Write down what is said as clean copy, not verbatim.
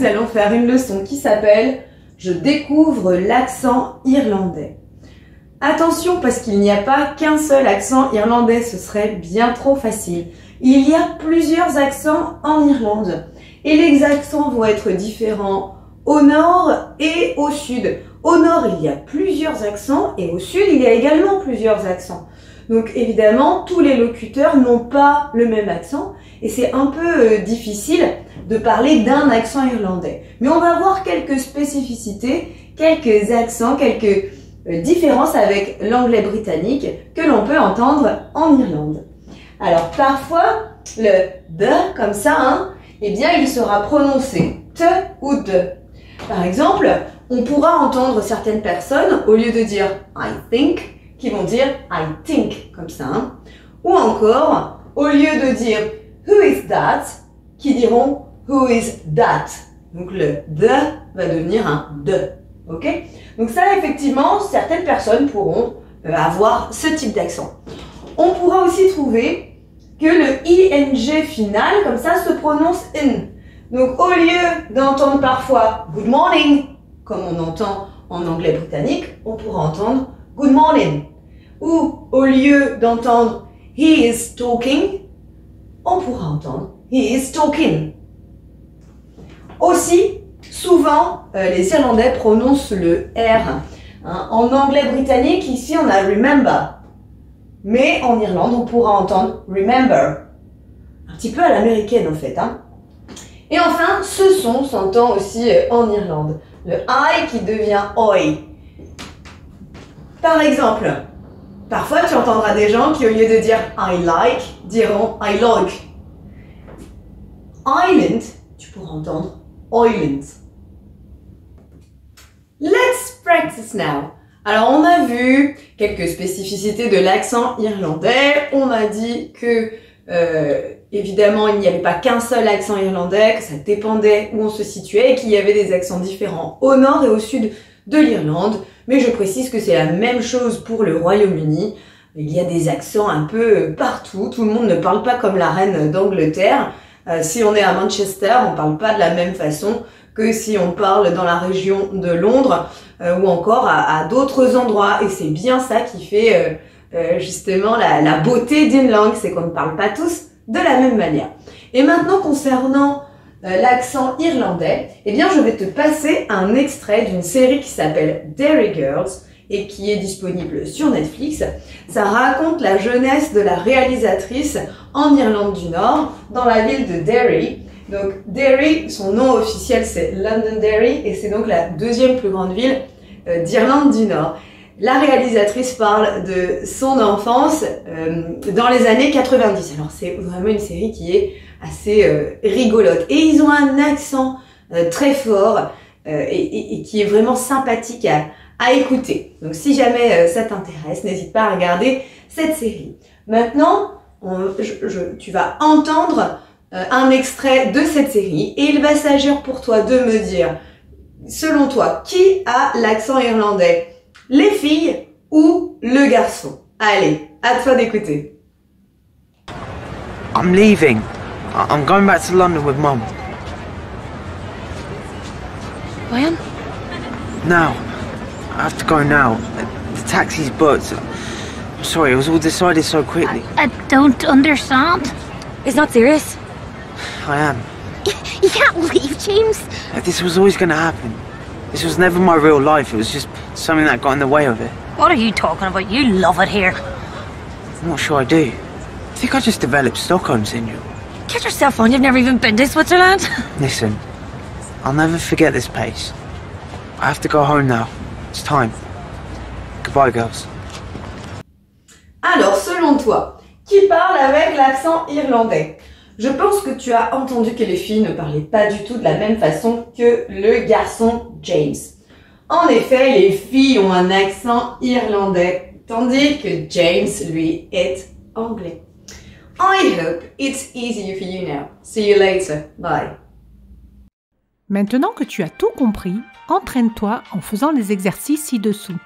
nous allons faire une leçon qui s'appelle « Je découvre l'accent irlandais ». Attention parce qu'il n'y a pas qu'un seul accent irlandais, ce serait bien trop facile. Il y a plusieurs accents en Irlande et les accents vont être différents au nord et au sud. Au nord, il y a plusieurs accents et au sud, il y a également plusieurs accents. Donc évidemment, tous les locuteurs n'ont pas le même accent et c'est un peu difficile de parler d'un accent irlandais. Mais on va voir quelques spécificités, quelques accents, quelques différences avec l'anglais britannique que l'on peut entendre en Irlande. Alors parfois, le « de » comme ça, eh bien il sera prononcé « te » ou « de ». Par exemple, on pourra entendre certaines personnes, au lieu de dire « I think », qui vont dire « I think » comme ça. Ou encore, au lieu de dire « Who is that ?» qui diront « Who is that ?» Donc le « de » va devenir un « de ». Ok? Donc ça, effectivement, certaines personnes pourront avoir ce type d'accent. On pourra aussi trouver que le ing final, comme ça, se prononce in. Donc au lieu d'entendre parfois good morning, comme on entend en anglais britannique, on pourra entendre good morning. Ou au lieu d'entendre he is talking, on pourra entendre he is talking. Aussi, souvent, les Irlandais prononcent le R. En anglais britannique, ici, on a remember. Mais en Irlande, on pourra entendre remember. Un petit peu à l'américaine, en fait. Et enfin, ce son s'entend aussi en Irlande. Le I qui devient oi. Par exemple, parfois, tu entendras des gens qui, au lieu de dire I like, diront I like. Island, tu pourras entendre Island. Let's practice now. Alors, on a vu quelques spécificités de l'accent irlandais. On a dit que, évidemment, il n'y avait pas qu'un seul accent irlandais, que ça dépendait où on se situait et qu'il y avait des accents différents au nord et au sud de l'Irlande. Mais je précise que c'est la même chose pour le Royaume-Uni. Il y a des accents un peu partout. Tout le monde ne parle pas comme la reine d'Angleterre. Si on est à Manchester, on ne parle pas de la même façon que si on parle dans la région de Londres ou encore à d'autres endroits. Et c'est bien ça qui fait justement la beauté d'une langue, c'est qu'on ne parle pas tous de la même manière. Et maintenant, concernant l'accent irlandais, eh bien je vais te passer un extrait d'une série qui s'appelle Derry Girls et qui est disponible sur Netflix. Ça raconte la jeunesse de la réalisatrice en Irlande du Nord, dans la ville de Derry. Donc Derry, son nom officiel c'est Londonderry et c'est donc la deuxième plus grande ville d'Irlande du Nord. La réalisatrice parle de son enfance dans les années 90. Alors c'est vraiment une série qui est assez rigolote. Et ils ont un accent très fort et qui est vraiment sympathique à écouter. Donc si jamais ça t'intéresse, n'hésite pas à regarder cette série. Maintenant, tu vas entendre un extrait de cette série et il va s'agir pour toi de me dire, selon toi, qui a l'accent irlandais? Les filles ou le garçon? Allez, à toi d'écouter. I'm leaving. I'm going back to London with Mum. When? Now. I have to go now. The taxi's booked. I'm sorry, it was all decided so quickly. I don't understand. It's not serious. I am. You can't leave, James. This was always going to happen. This was never my real life. It was just something that got in the way of it. What are you talking about? You love it here. I'm not sure I do. I think I just developed Stockholm Syndrome. Get yourself on, you've never even been to Switzerland. Listen, I'll never forget this place. I have to go home now. It's time. Goodbye, girls. Alors, selon toi, qui parle avec l'accent irlandais? Je pense que tu as entendu que les filles ne parlaient pas du tout de la même façon que le garçon James. En effet, les filles ont un accent irlandais, tandis que James, lui, est anglais. I hope it's easier for you now. See you later. Bye. Maintenant que tu as tout compris, entraîne-toi en faisant les exercices ci-dessous.